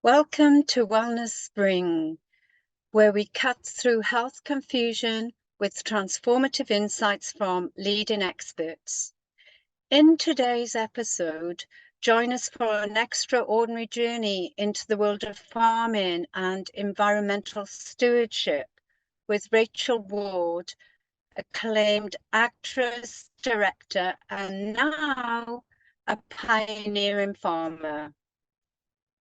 Welcome to Wellness Spring, where we cut through health confusion with transformative insights from leading experts. In today's episode, join us for an extraordinary journey into the world of farming and environmental stewardship with Rachel Ward, acclaimed actress, director, and now a pioneering farmer.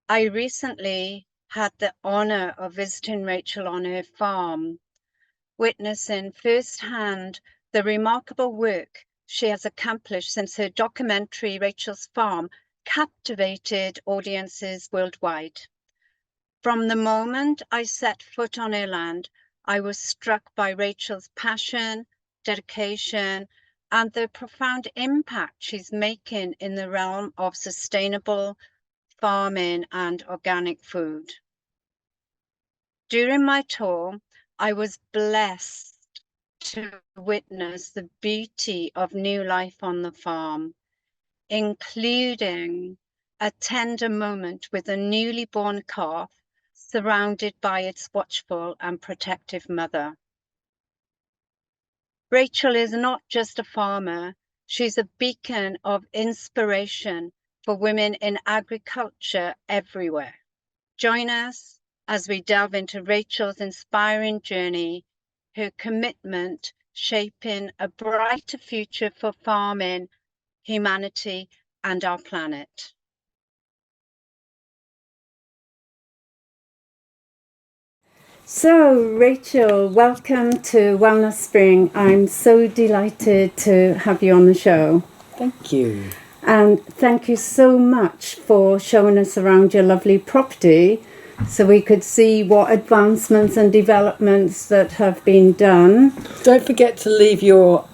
I recently had the honor of visiting Rachel on her farm, witnessing firsthand the remarkable work she has accomplished since her documentary, Rachel's Farm, captivated audiences worldwide. From the moment I set foot on her land, I was struck by Rachel's passion, dedication, and the profound impact she's making in the realm of sustainable farming and organic food. During my tour, I was blessed to witness the beauty of new life on the farm, including a tender moment with a newly born calf surrounded by its watchful and protective mother. Rachel is not just a farmer, she's a beacon of inspiration for women in agriculture everywhere. Join us as we delve into Rachel's inspiring journey, her commitment shaping a brighter future for farming, humanity, and our planet. So, Rachel, welcome to Wellness Spring. I'm so delighted to have you on the show. Thank you. And thank you so much for showing us around your lovely property so we could see what advancements and developments that have been done. Don't forget to leave your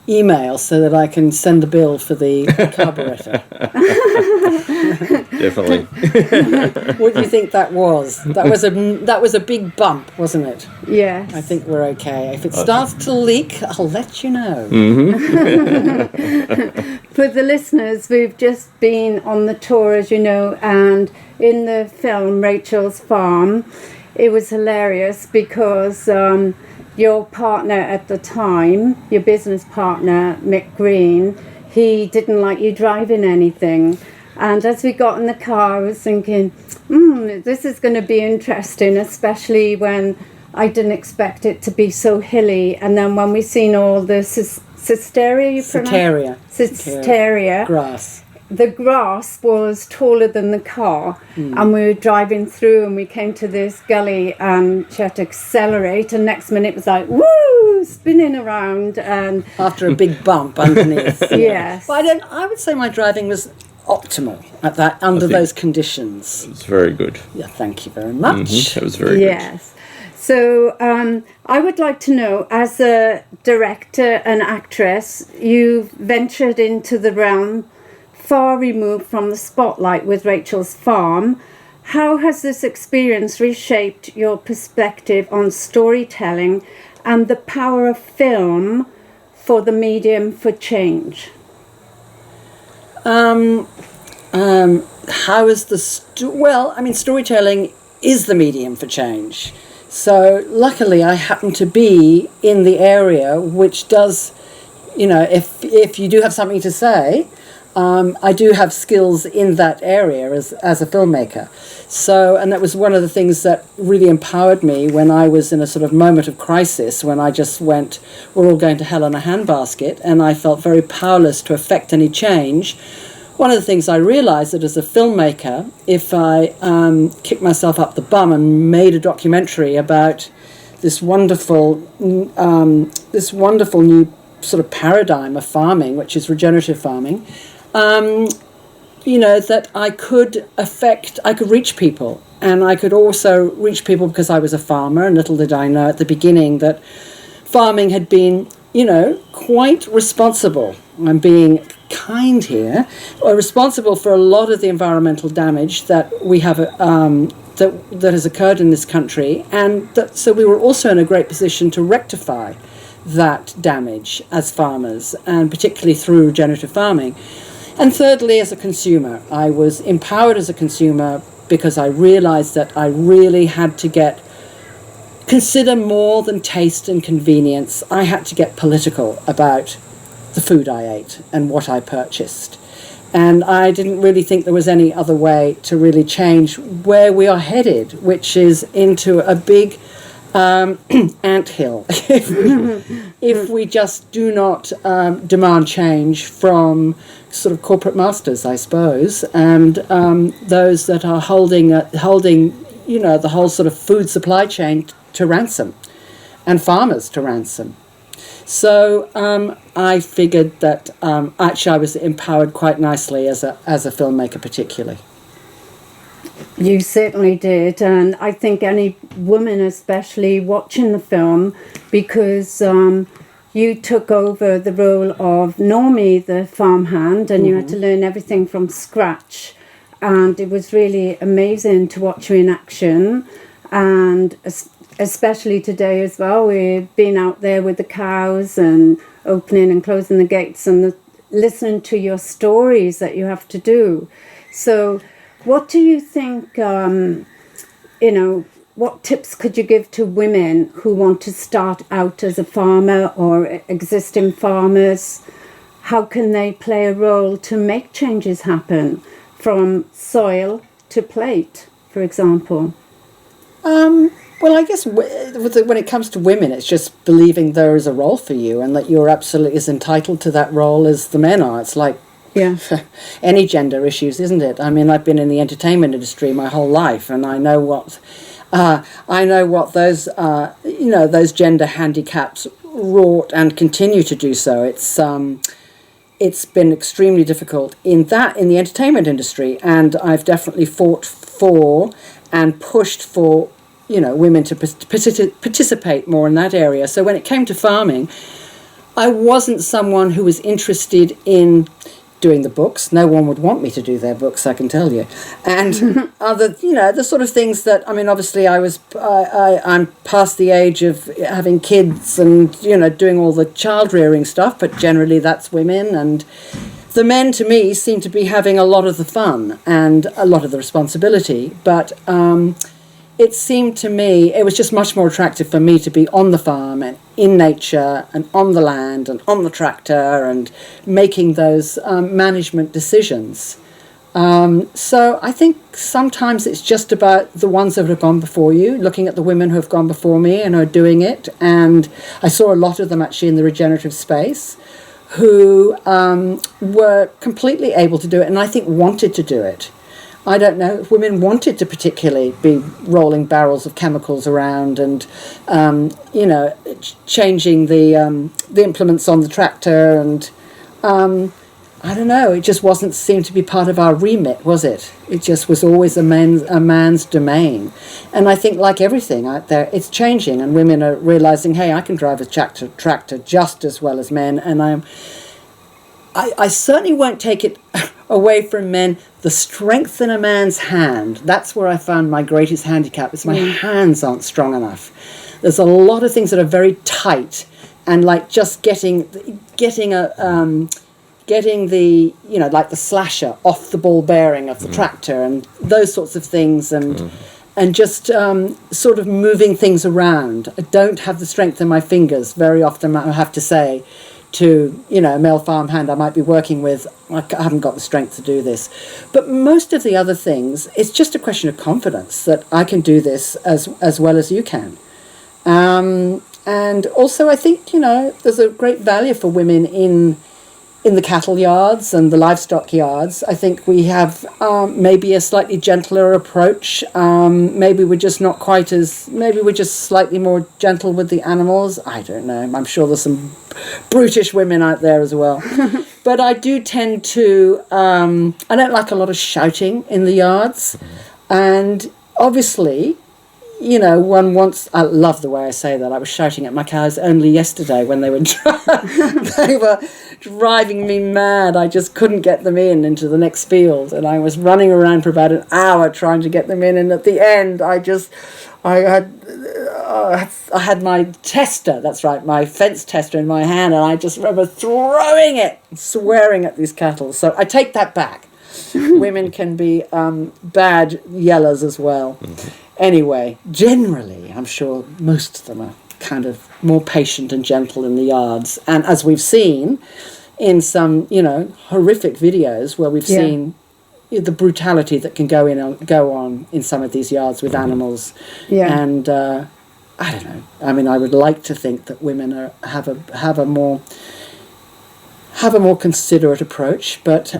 email so that I can send the bill for the carburetor. Definitely. What do you think that was? That was a big bump, wasn't it? Yes. I think we're okay. If it starts to leak, I'll let you know. For the listeners, we've just been on the tour, as you know, and in the film Rachel's Farm, it was hilarious because your partner at the time, your business partner, Mick Green, he didn't like you driving anything. And as we got in the car, I was thinking, this is going to be interesting, especially when I didn't expect it to be so hilly. And then when we seen all the Cisteria grass. The grass was taller than the car, and we were driving through and we came to this gully and she had to accelerate, and next minute it was like, woo, spinning around. And after a big bump underneath. Yes. But I would say my driving was optimal at that under those conditions. It's very good. Yeah, thank you very much. It was very good. Yes. So I would like to know, as a director and actress, you've ventured into the realm far removed from the spotlight with Rachel's Farm. How has this experience reshaped your perspective on storytelling and the power of film for the medium for change? How is storytelling is the medium for change. So luckily I happen to be in the area which does, if you do have something to say, I do have skills in that area as a filmmaker. So, and that was one of the things that really empowered me when I was in a sort of moment of crisis, when I just went, we're all going to hell in a handbasket, and I felt very powerless to affect any change. One of the things I realized that as a filmmaker, if I kicked myself up the bum and made a documentary about this wonderful new sort of paradigm of farming, which is regenerative farming, that I could reach people. And I could also reach people because I was a farmer, and little did I know at the beginning that farming had been, quite responsible. I'm being kind here, or responsible for a lot of the environmental damage that we have that has occurred in this country, and so we were also in a great position to rectify that damage as farmers, and particularly through regenerative farming. And thirdly, as a consumer, I was empowered as a consumer because I realized that I really had to consider more than taste and convenience. I had to get political about the food I ate and what I purchased. And I didn't really think there was any other way to really change where we are headed, which is into a big anthill if we just do not demand change from sort of corporate masters, I suppose, and those that are holding the whole sort of food supply chain to ransom, and farmers to ransom. So I figured that actually I was empowered quite nicely as a filmmaker, particularly. You certainly did, and I think any woman especially watching the film, because you took over the role of Normie, the farmhand, and you had to learn everything from scratch, and it was really amazing to watch you in action, and especially today as well, we've been out there with the cows and opening and closing the gates and listening to your stories that you have to do. So what do you think, what tips could you give to women who want to start out as a farmer or existing farmers? How can they play a role to make changes happen from soil to plate, for example? Well, I guess when it comes to women, it's just believing there is a role for you and that you're absolutely as entitled to that role as the men are. It's like any gender issues, isn't it? I mean, I've been in the entertainment industry my whole life, and I know what those those gender handicaps wrought and continue to do so. It's been extremely difficult in the entertainment industry, and I've definitely fought for and pushed for women to participate more in that area. So when it came to farming, I wasn't someone who was interested in doing the books. No one would want me to do their books, I can tell you. And other, the sort of things that, I mean, obviously I'm past the age of having kids and, doing all the child rearing stuff, but generally that's women. And the men, to me, seem to be having a lot of the fun and a lot of the responsibility. But it seemed to me, it was just much more attractive for me to be on the farm and in nature and on the land and on the tractor and making those management decisions. So I think sometimes it's just about the ones that have gone before you, looking at the women who have gone before me and are doing it. And I saw a lot of them actually in the regenerative space who were completely able to do it and I think wanted to do it. I don't know if women wanted to particularly be rolling barrels of chemicals around and, changing the implements on the tractor. And I don't know, it just seemed to be part of our remit, was it? It just was always a man's domain. And I think like everything out there, it's changing and women are realizing, hey, I can drive a tractor just as well as men. And I certainly won't take it away from men. The strength in a man's hand, that's where I found my greatest handicap, is my hands aren't strong enough. There's a lot of things that are very tight and like just getting the, like the slasher off the ball bearing of the tractor and those sorts of things and just sort of moving things around. I don't have the strength in my fingers very often, I have to say, to, a male farmhand I might be working with. I haven't got the strength to do this. But most of the other things, it's just a question of confidence that I can do this as well as you can. And also I think, there's a great value for women in the cattle yards and the livestock yards. I think we have maybe a slightly gentler approach. Maybe we're just slightly more gentle with the animals. I don't know. I'm sure there's some brutish women out there as well. But I do tend to, I don't like a lot of shouting in the yards. And obviously, one wants, I love the way I say that. I was shouting at my cows only yesterday when they were driving me mad. I just couldn't get them into the next field. And I was running around for about an hour trying to get them in. And at the end, I I had my tester, that's right, my fence tester in my hand, and I just remember throwing it, swearing at these cattle. So I take that back. Women can be bad yellers as well. Anyway, generally, I'm sure most of them are kind of more patient and gentle in the yards. And as we've seen in some, horrific videos where we've seen the brutality that can go on in some of these yards with animals. Yeah. And I don't know. I mean, I would like to think that women have a more considerate approach, but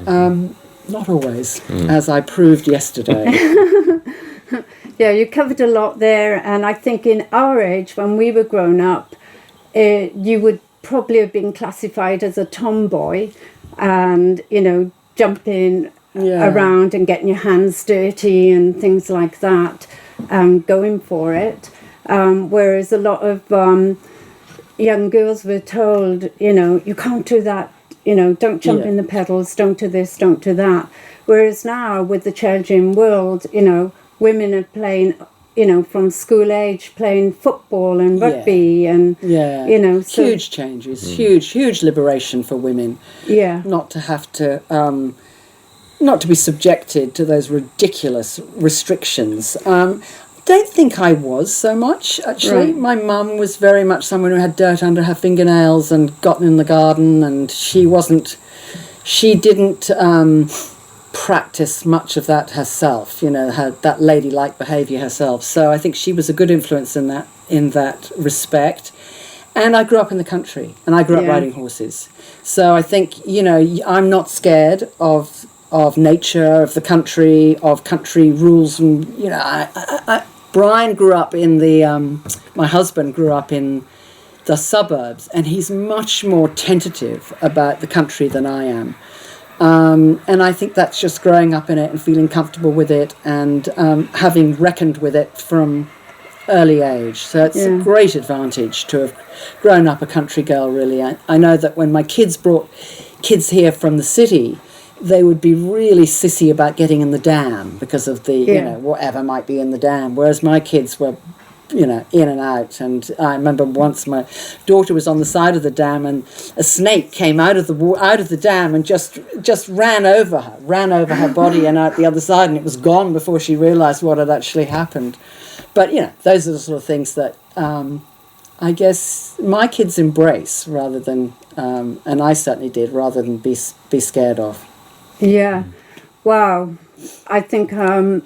not always, as I proved yesterday. Yeah, you covered a lot there, and I think in our age, when we were grown up, you would probably have been classified as a tomboy, and jumping around and getting your hands dirty and things like that, going for it. Whereas a lot of young girls were told, you can't do that, don't jump in the pedals, don't do this, don't do that. Whereas now with the changing world, women are playing, from school age, playing football and rugby and, So huge changes, huge liberation for women. Yeah. Not to have to, not to be subjected to those ridiculous restrictions. Don't think I was so much, actually. Right. My mum was very much someone who had dirt under her fingernails and gotten in the garden, and she didn't practice much of that herself, that ladylike behaviour herself. So I think she was a good influence in that respect. And I grew up in the country, and I grew up riding horses. So I think, I'm not scared of nature, of the country, of country rules. And, Brian grew up in my husband grew up in the suburbs, and he's much more tentative about the country than I am. And I think that's just growing up in it and feeling comfortable with it and having reckoned with it from early age. So it's a great advantage to have grown up a country girl, really. I know that when my kids brought kids here from the city, they would be really sissy about getting in the dam because of the, whatever might be in the dam. Whereas my kids were, in and out. And I remember once my daughter was on the side of the dam, and a snake came out of the dam and just ran over her body and out the other side, and it was gone before she realised what had actually happened. But those are the sort of things that I guess my kids embrace rather than, and I certainly did, rather than be scared of. Yeah, wow. I think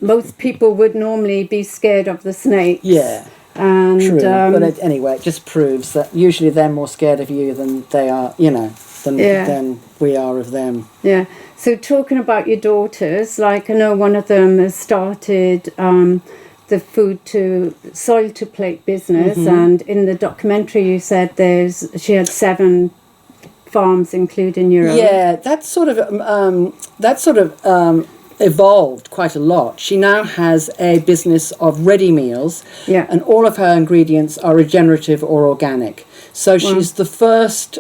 most people would normally be scared of the snakes. Yeah. And, true. But anyway, it just proves that usually they're more scared of you than they are, than we are of them. Yeah. So talking about your daughters, like I know one of them has started the soil to plate business, and in the documentary you said she had 7 farms, including your own. Yeah, that sort of evolved quite a lot. She now has a business of ready meals, and all of her ingredients are regenerative or organic. So she's the first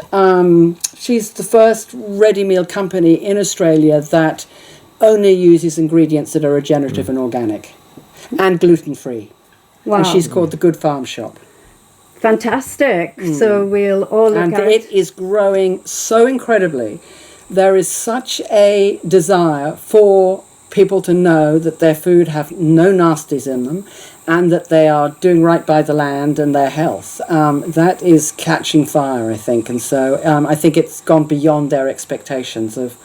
ready meal company in Australia that only uses ingredients that are regenerative and organic and gluten free. Wow. And she's called the Good Farm Shop. Fantastic. So we'll all look at it. And it is growing so incredibly. There is such a desire for people to know that their food have no nasties in them and that they are doing right by the land and their health. That is catching fire, I think. And so I think it's gone beyond their expectations of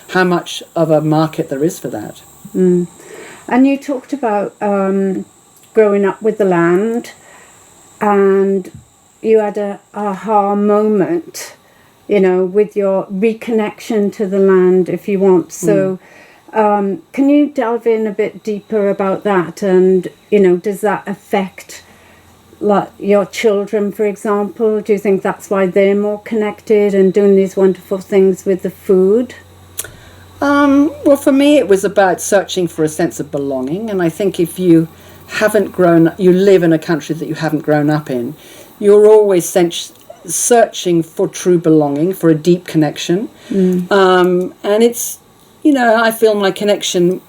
how much of a market there is for that. And you talked about growing up with the land, and you had a aha moment, with your reconnection to the land, if you want. So can you delve in a bit deeper about that? And, does that affect like your children, for example? Do you think that's why they're more connected and doing these wonderful things with the food? Well, for me, it was about searching for a sense of belonging. And I think if you live in a country that you haven't grown up in, you're always searching for true belonging, for a deep connection. And it's, I feel my connection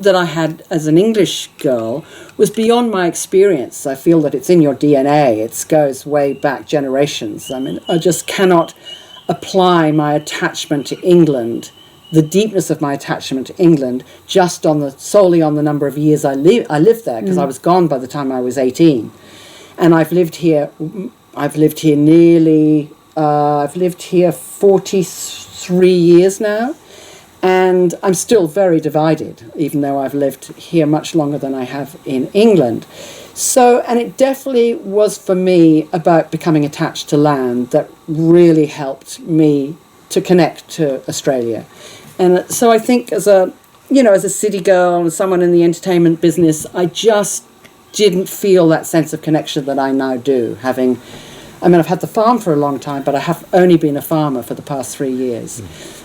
that I had as an English girl was beyond my experience. I feel that it's in your DNA. It goes way back generations. I mean, I just cannot apply my attachment to England, the deepness of my attachment to England, just solely on the number of years I lived there, because I was gone by the time I was 18. And I've lived here nearly, I've lived here 43 years now. And I'm still very divided, even though I've lived here much longer than I have in England. So, and it definitely was for me about becoming attached to land that really helped me to connect to Australia. And so I think as a city girl and someone in the entertainment business, I just didn't feel that sense of connection that I now do, I've had the farm for a long time, but I have only been a farmer for the past 3 years.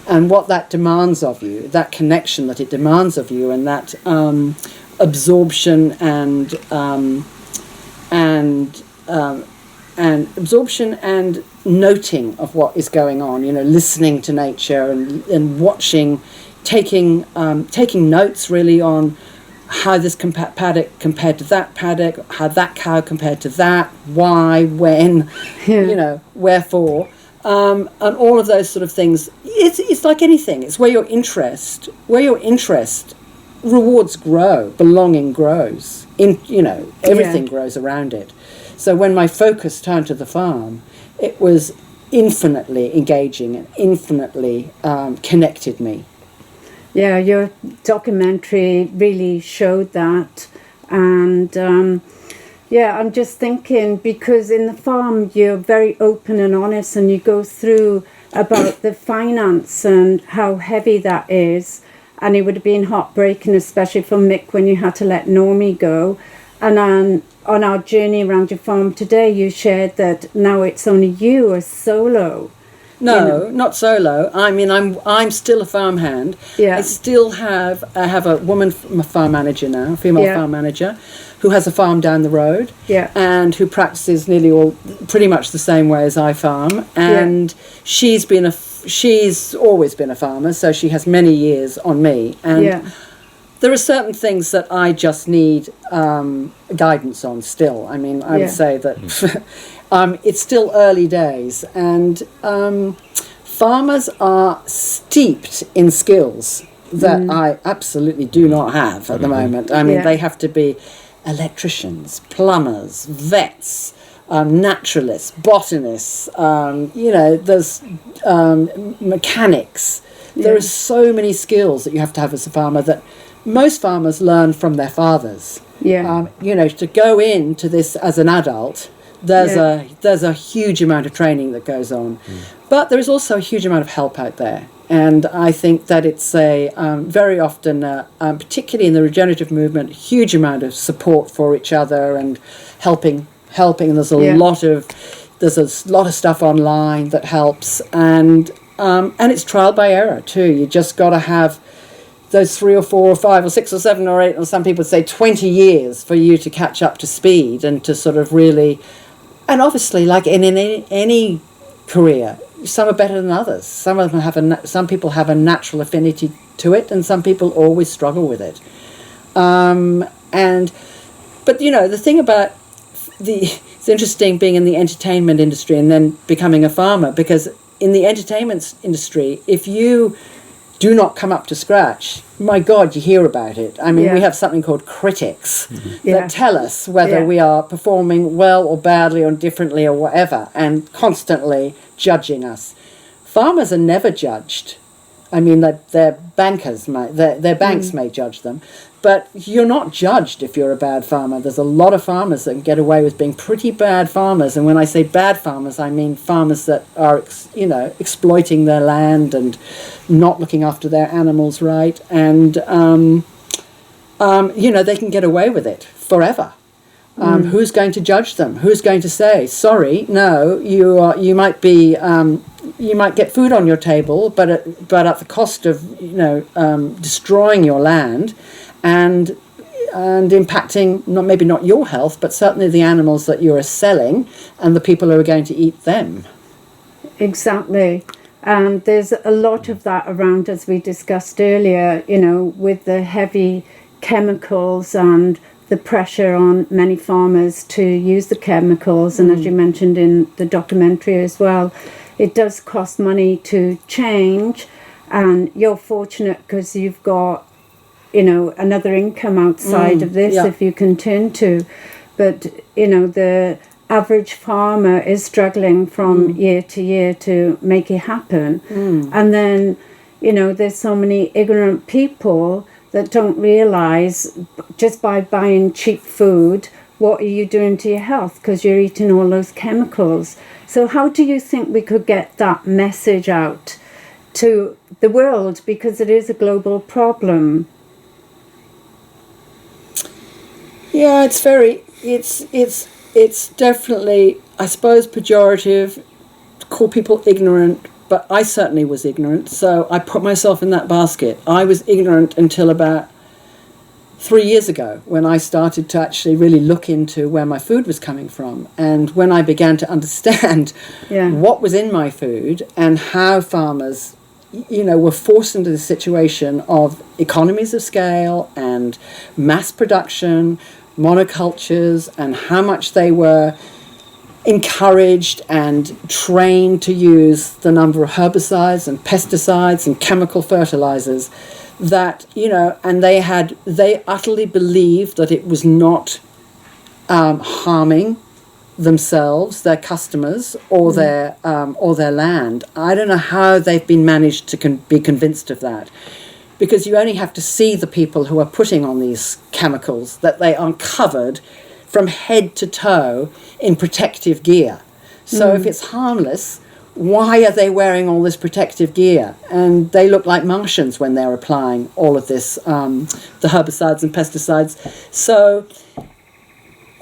And what that demands of you, that connection that it demands of you, and that absorption and noting of what is going on, listening to nature and watching, taking notes really on how this paddock compared to that paddock, how that cow compared to that, why, when, wherefore, and all of those sort of things. It's like anything. It's where your interest rewards grow, belonging grows. Everything grows around it. So when my focus turned to the farm, it was infinitely engaging and infinitely connected me. Yeah, your documentary really showed that. And I'm just thinking, because in the farm you're very open and honest, and you go through about the finance and how heavy that is. And it would have been heartbreaking, especially for Mick, when you had to let Normie go. And on our journey around your farm today, you shared that now it's only you as solo. No, not solo. I mean, I'm still a farmhand. Yeah. I have a woman farm manager now, a female farm manager, who has a farm down the road. Yeah. And who practices pretty much the same way as I farm. And she's always been a farmer, so she has many years on me. And there are certain things that I just need guidance on still. I mean, I would say that it's still early days, and farmers are steeped in skills that I absolutely do not have at the moment. I mean, they have to be electricians, plumbers, vets, naturalists, botanists, there's mechanics. There are so many skills that you have to have as a farmer that most farmers learn from their fathers. To go into this as an adult, there's a huge amount of training that goes on. But there is also a huge amount of help out there. And I think that it's very often, particularly in the regenerative movement, huge amount of support for each other and helping. There's a lot of stuff online that helps, and it's trial by error too. You just got to have those 3 or 4 or 5 or 6 or 7 or 8, or some people say 20 years for you to catch up to speed and to sort of really. And obviously, like in any career, some are better than others. Some people have a natural affinity to it, and some people always struggle with it. But the thing about it's interesting being in the entertainment industry and then becoming a farmer, because in the entertainment industry, if you do not come up to scratch, my God, you hear about it. I mean, we have something called critics that tell us whether we are performing well or badly or differently or whatever, and constantly judging us. Farmers are never judged. I mean, their banks may judge them, but you're not judged if you're a bad farmer. There's a lot of farmers that can get away with being pretty bad farmers, and when I say bad farmers, I mean farmers that are, exploiting their land and not looking after their animals right, and they can get away with it forever. Who's going to judge them? Who's going to say, sorry, no, you might get food on your table, but at the cost of destroying your land and impacting maybe not your health, but certainly the animals that you are selling and the people who are going to eat them. Exactly. And there's a lot of that around, as we discussed earlier, with the heavy chemicals and the pressure on many farmers to use the chemicals. And as you mentioned in the documentary as well, it does cost money to change. And you're fortunate because you've got, you know, another income outside of this if you can turn to. But, you know, the average farmer is struggling from year to year to make it happen. And then, you know, there's so many ignorant people that don't realize just by buying cheap food, what are you doing to your health? Because you're eating all those chemicals. So how do you think we could get that message out to the world? Because it is a global problem. Yeah, it's definitely, I suppose, pejorative to call people ignorant, but I certainly was ignorant, so I put myself in that basket. I was ignorant until about 3 years ago, when I started to actually really look into where my food was coming from, and when I began to understand what was in my food and how farmers, you know, were forced into the situation of economies of scale and mass production, monocultures, and how much they were encouraged and trained to use the number of herbicides and pesticides and chemical fertilizers that, you know, and they utterly believed that it was not harming themselves, their customers, or their land. I don't know how they've been managed to be convinced of that, because you only have to see the people who are putting on these chemicals, that they are covered from head to toe in protective gear. So if it's harmless, why are they wearing all this protective gear? And they look like Martians when they're applying all of this, the herbicides and pesticides. So,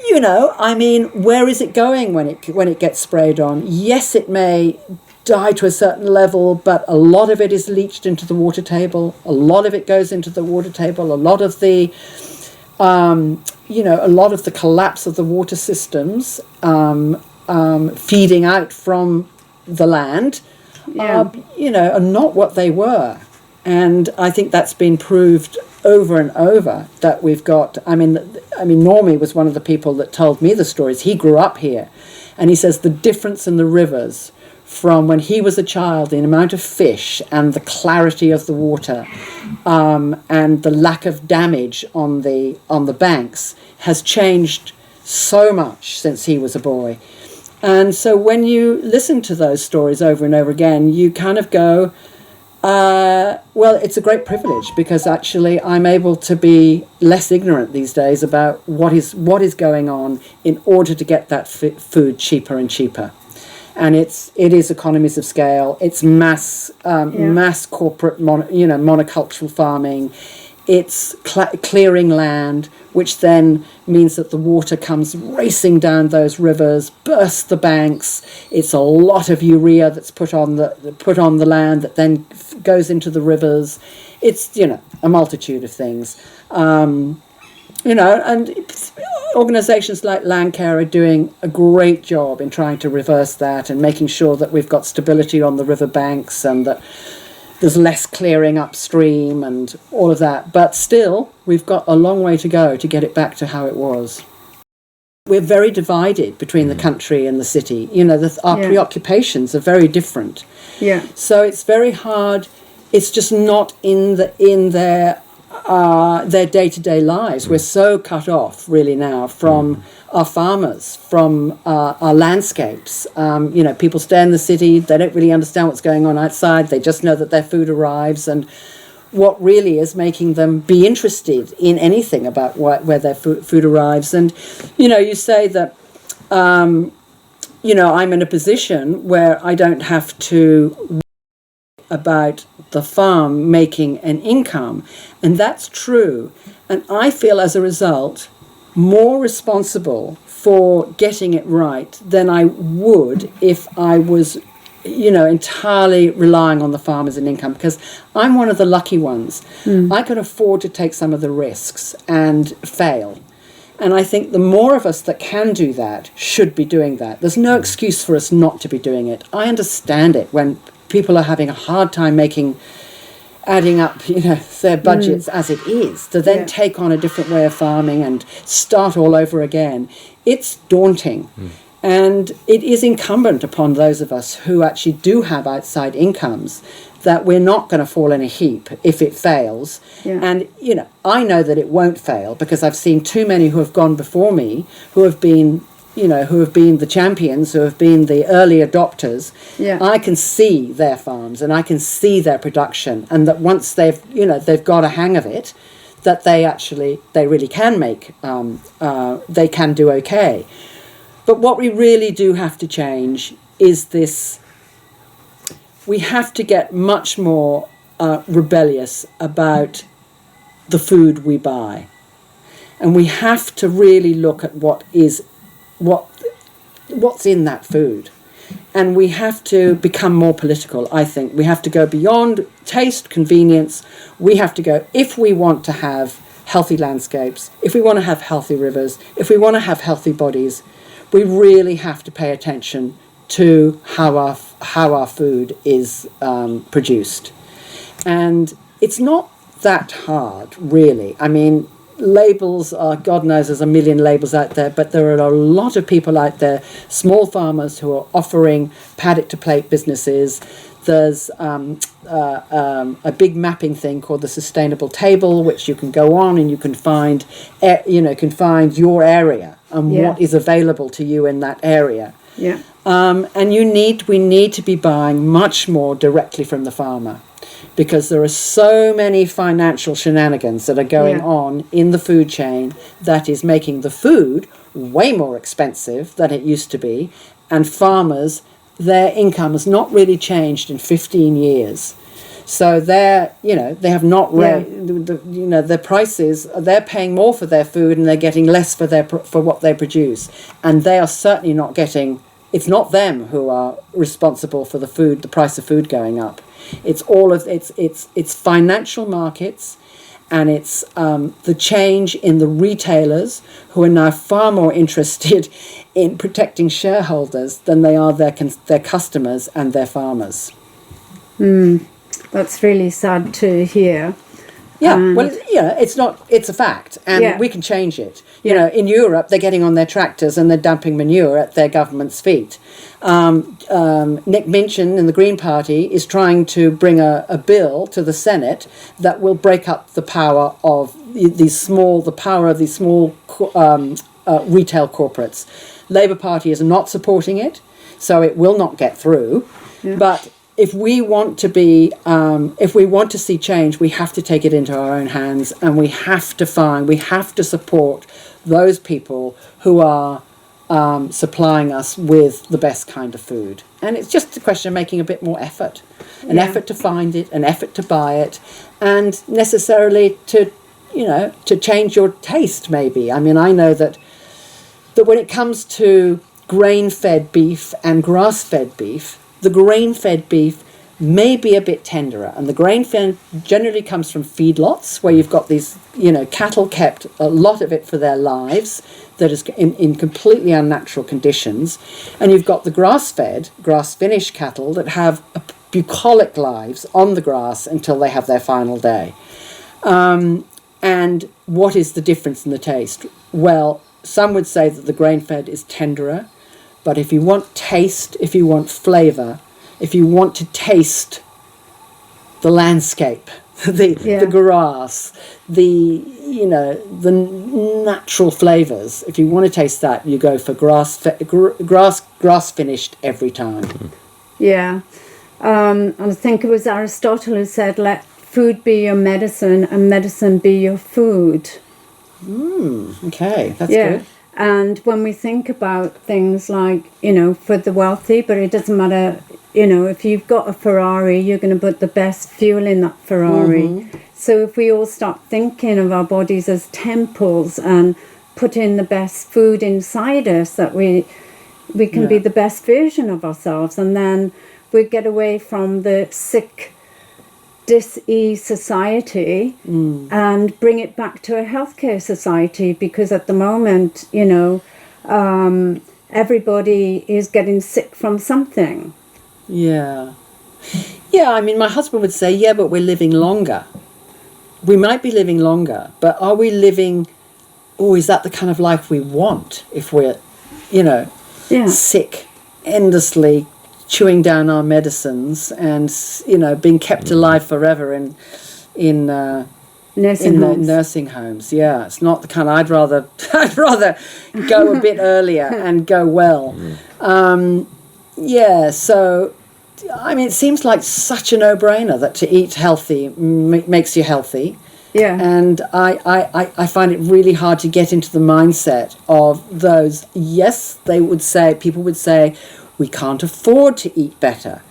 you know, I mean, where is it going when it gets sprayed on? Yes, it may die to a certain level, but a lot of it is leached into the water table. A lot of it goes into the water table. A lot of the a lot of the collapse of the water systems feeding out from the land, are not what they were. And I think that's been proved over and over, that we've got, I mean, Normie was one of the people that told me the stories. He grew up here, and he says the difference in the rivers from when he was a child, the amount of fish and the clarity of the water, and the lack of damage on the banks has changed so much since he was a boy. And so when you listen to those stories over and over again, you kind of go, well, it's a great privilege, because actually I'm able to be less ignorant these days about what is going on in order to get that food cheaper and cheaper. And it is economies of scale. It's mass corporate monocultural farming. It's clearing land, which then means that the water comes racing down those rivers, bursts the banks. It's a lot of urea that's put on the land that then goes into the rivers. It's a multitude of things. And organisations like Landcare are doing a great job in trying to reverse that and making sure that we've got stability on the river banks and that there's less clearing upstream and all of that. But still, we've got a long way to go to get it back to how it was. We're very divided between the country and the city. Our preoccupations are very different. Yeah. So it's very hard. It's just not in their day-to-day lives. We're so cut off really now from our farmers, from our landscapes. People stay in the city, they don't really understand what's going on outside, they just know that their food arrives, and what really is making them be interested in anything about where their food arrives. And you say that I'm in a position where I don't have to about the farm making an income, and that's true, and I feel as a result more responsible for getting it right than I would if I was entirely relying on the farm as an income, because I'm one of the lucky ones. I can afford to take some of the risks and fail, and I think the more of us that can do that should be doing that. There's no excuse for us not to be doing it. I understand it when people are having a hard time making adding up, their budgets as it is, to then take on a different way of farming and start all over again. It's daunting. And it is incumbent upon those of us who actually do have outside incomes that we're not going to fall in a heap if it fails. Yeah. And, I know that it won't fail because I've seen too many who have gone before me, who have been the champions, who have been the early adopters. Yeah. I can see their farms and I can see their production, and that once they've got a hang of it, that they really can they can do okay. But what we really do have to change is this. We have to get much more rebellious about the food we buy. And we have to really look at what's in that food. And we have to become more political, I think. We have to go beyond taste, convenience. We have to go, if we want to have healthy landscapes, if we want to have healthy rivers, if we want to have healthy bodies, we really have to pay attention to how our food is produced. And it's not that hard, really. I mean, labels are, God knows there's a million labels out there, but there are a lot of people out there, small farmers who are offering paddock to plate businesses. There's a big mapping thing called the Sustainable Table, which you can go on and you can find, your area and what is available to you in that area. Yeah. And we need to be buying much more directly from the farmer, because there are so many financial shenanigans that are going on in the food chain that is making the food way more expensive than it used to be, and farmers, their income has not really changed in 15 years. So they have not their prices, they're paying more for their food and they're getting less for what they produce, and they are certainly not getting. It's not them who are responsible for the price of food going up. It's all of it's financial markets, and it's the change in the retailers, who are now far more interested in protecting shareholders than they are their customers and their farmers. That's really sad to hear. Yeah, it's a fact, and we can change it. In Europe, they're getting on their tractors and they're dumping manure at their government's feet. Nick Minchin in the Green Party is trying to bring a bill to the Senate that will break up the power of these small retail corporates. Labour Party is not supporting it, so it will not get through. Yeah. But if we want to see change, we have to take it into our own hands, and we have to support those people who are supplying us with the best kind of food. And it's just a question of making a bit more effort, effort to find it, an effort to buy it, and necessarily to change your taste, maybe. I mean, I know that when it comes to grain-fed beef and grass-fed beef, the grain-fed beef may be a bit tenderer, and the grain-fed generally comes from feedlots where you've got these, cattle kept, a lot of it for their lives, that is in completely unnatural conditions, and you've got the grass-fed, grass-finished cattle that have bucolic lives on the grass until they have their final day. And what is the difference in the taste? Well, some would say that the grain-fed is tenderer, but if you want taste, if you want flavour, if you want to taste the landscape, the grass, the natural flavours, if you want to taste that, you go for grass finished every time. Yeah. I think it was Aristotle who said, let food be your medicine and medicine be your food. Okay, that's good. And when we think about things like, for the wealthy, but it doesn't matter, if you've got a Ferrari, you're going to put the best fuel in that Ferrari. Mm-hmm. So if we all start thinking of our bodies as temples and put in the best food inside us, that we can be the best version of ourselves, and then we get away from the sick, dis-ease society and bring it back to a healthcare society, because at the moment, everybody is getting sick from something. Yeah, Yeah, I mean, my husband would say, yeah, but we're living longer. We might be living longer, but are we living, or is that the kind of life we want if we're, Yeah. sick, endlessly chewing down our medicines and, being kept alive forever in nursing homes. Yeah, it's not the kind I'd rather go a bit earlier and go well. So I mean, it seems like such a no-brainer that to eat healthy makes you healthy. Yeah. And I find it really hard to get into the mindset of those. Yes, people would say, we can't afford to eat better.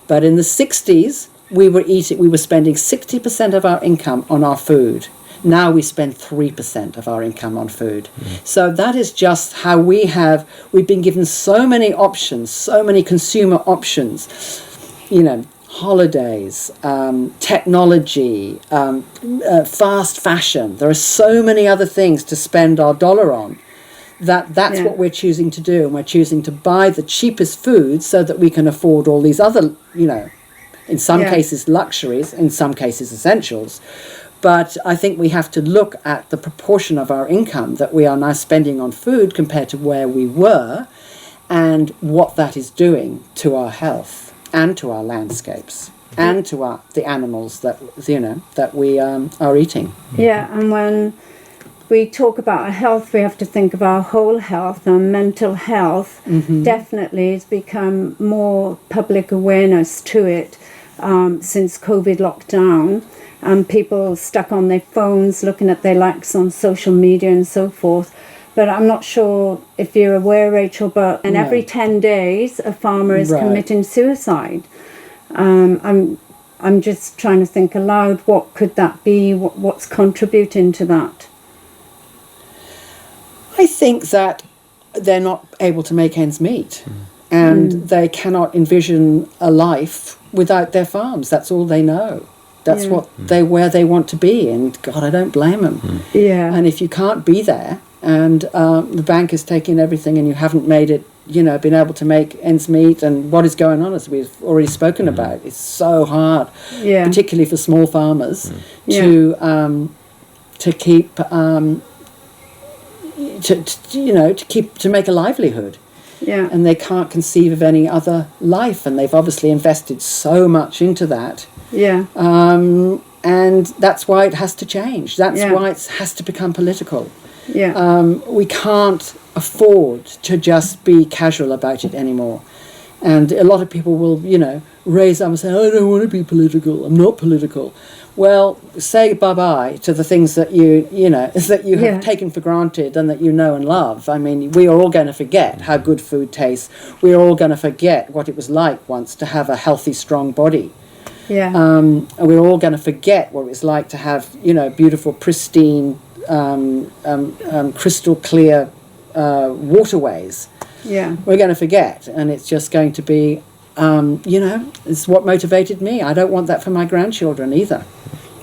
But in the 60s, we were spending 60% of our income on our food. Now we spend 3% of our income on food. So that is just how we've been given so many options, so many consumer options, holidays, technology, fast fashion. There are so many other things to spend our dollar on. That's what we're choosing to do. And we're choosing to buy the cheapest food so that we can afford all these other, in some cases luxuries, in some cases essentials. But I think we have to look at the proportion of our income that we are now spending on food compared to where we were, and what that is doing to our health and to our landscapes and to the animals that we are eating. Yeah, and when we talk about our health, we have to think of our whole health. Our mental health definitely has become more public awareness to it since COVID lockdown. And people stuck on their phones looking at their likes on social media and so forth. But I'm not sure if you're aware, Rachel, but every 10 days a farmer is committing suicide. I'm just trying to think aloud, what could that be? What's contributing to that? I think that they're not able to make ends meet, and they cannot envision a life without their farms. That's all they know. That's where they want to be, and God, I don't blame them. Yeah. And if you can't be there, and the bank is taking everything, and you haven't made it, been able to make ends meet, and what is going on, as we've already spoken about, it's so hard, particularly for small farmers, to keep to make a livelihood. Yeah. And they can't conceive of any other life, and they've obviously invested so much into that. Yeah. And that's why it has to change. That's why it has to become political. Yeah. We can't afford to just be casual about it anymore. And a lot of people will, raise up and say, I don't want to be political. I'm not political. Well, say bye-bye to the things that that you have taken for granted and that you know and love. I mean, we are all going to forget how good food tastes. We are all going to forget what it was like once to have a healthy, strong body. Yeah. And we're all going to forget what it was like to have, beautiful, pristine, crystal clear waterways. Yeah. We're going to forget, and it's just going to be, it's what motivated me. I don't want that for my grandchildren either.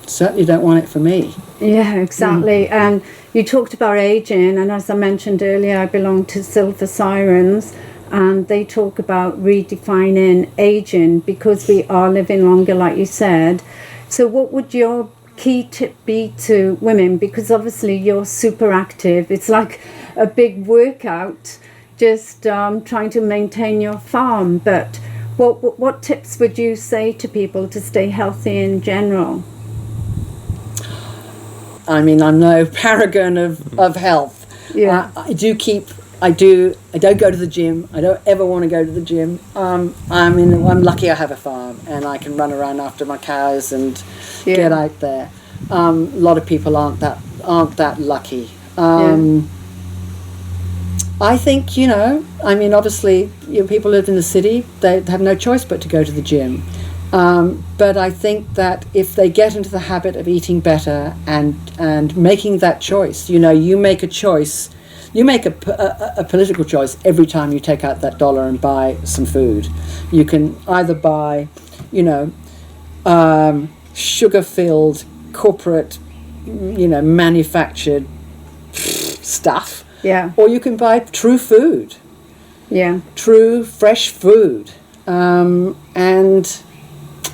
Certainly don't want it for me. Yeah, exactly. And you talked about aging, and as I mentioned earlier, I belong to Silver Sirens, and they talk about redefining aging because we are living longer, like you said. So what would your key tip be to women? Because obviously you're super active. It's like a big workout, just trying to maintain your farm. But what tips would you say to people to stay healthy in general? I mean, I'm no paragon of health. Yeah. I don't go to the gym. I don't ever want to go to the gym. I'm lucky I have a farm and I can run around after my cows and get out there. A lot of people aren't that lucky. I think, obviously, people live in the city, they have no choice but to go to the gym. But I think that if they get into the habit of eating better and making that choice, you make a choice, you make a political choice every time you take out that dollar and buy some food. You can either buy, sugar-filled, corporate, manufactured stuff. Yeah. Or you can buy true food. Yeah. True, fresh food. And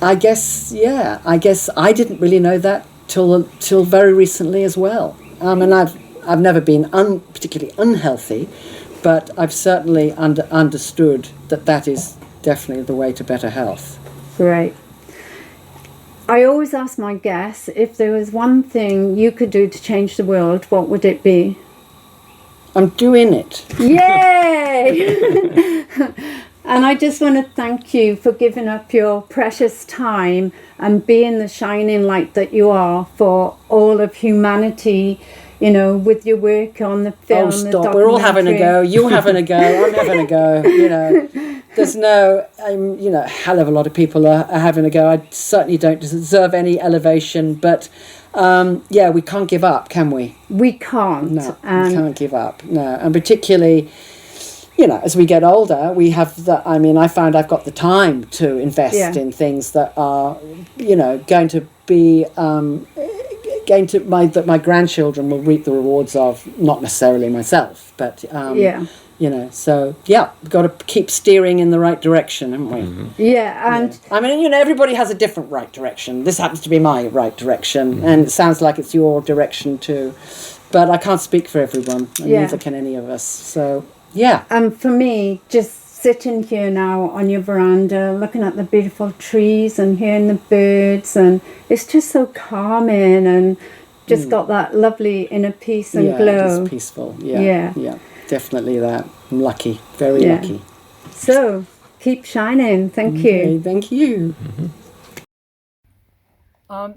I guess, yeah. I guess I didn't really know that till very recently as well. And I've never been particularly unhealthy, but I've certainly understood that is definitely the way to better health. Great. I always ask my guests, if there was one thing you could do to change the world, what would it be? I'm doing it. Yay! And I just want to thank you for giving up your precious time and being the shining light that you are for all of humanity, you know, with your work on the film. Oh, stop. We're all having a go. You're having a go. I'm having a go. You know, there's no, you know, a hell of a lot of people are having a go. I certainly don't deserve any elevation, but yeah, we can't give up, can we? We can't. No, we can't give up. No, and particularly, you know, as we get older, we have the, I mean, I found I've got the time to invest in things that are, you know, going to be, that my grandchildren will reap the rewards of, not necessarily myself, but, you know, so, yeah, we've got to keep steering in the right direction, haven't we? Mm-hmm. Yeah, and... I mean, you know, everybody has a different right direction. This happens to be my right direction, and it sounds like it's your direction too. But I can't speak for everyone, and neither can any of us, so... Yeah. And for me, just sitting here now on your veranda, looking at the beautiful trees and hearing the birds, and it's just so calming and just got that lovely inner peace and glow. Yeah, it's peaceful. Yeah, definitely that. I'm lucky, very lucky. So, keep shining. Thank you. Thank you.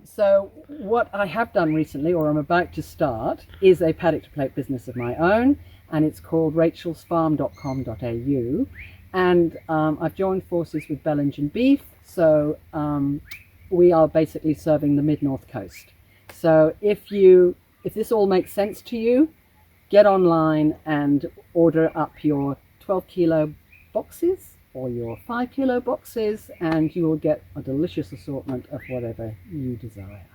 So what I have done recently, or I'm about to start, is a paddock to plate business of my own. And it's called rachelsfarm.com.au, and I've joined forces with Bellingen Beef, so we are basically serving the mid-north coast. So if this all makes sense to you, get online and order up your 12 kilo boxes or your 5 kilo boxes, and you will get a delicious assortment of whatever you desire.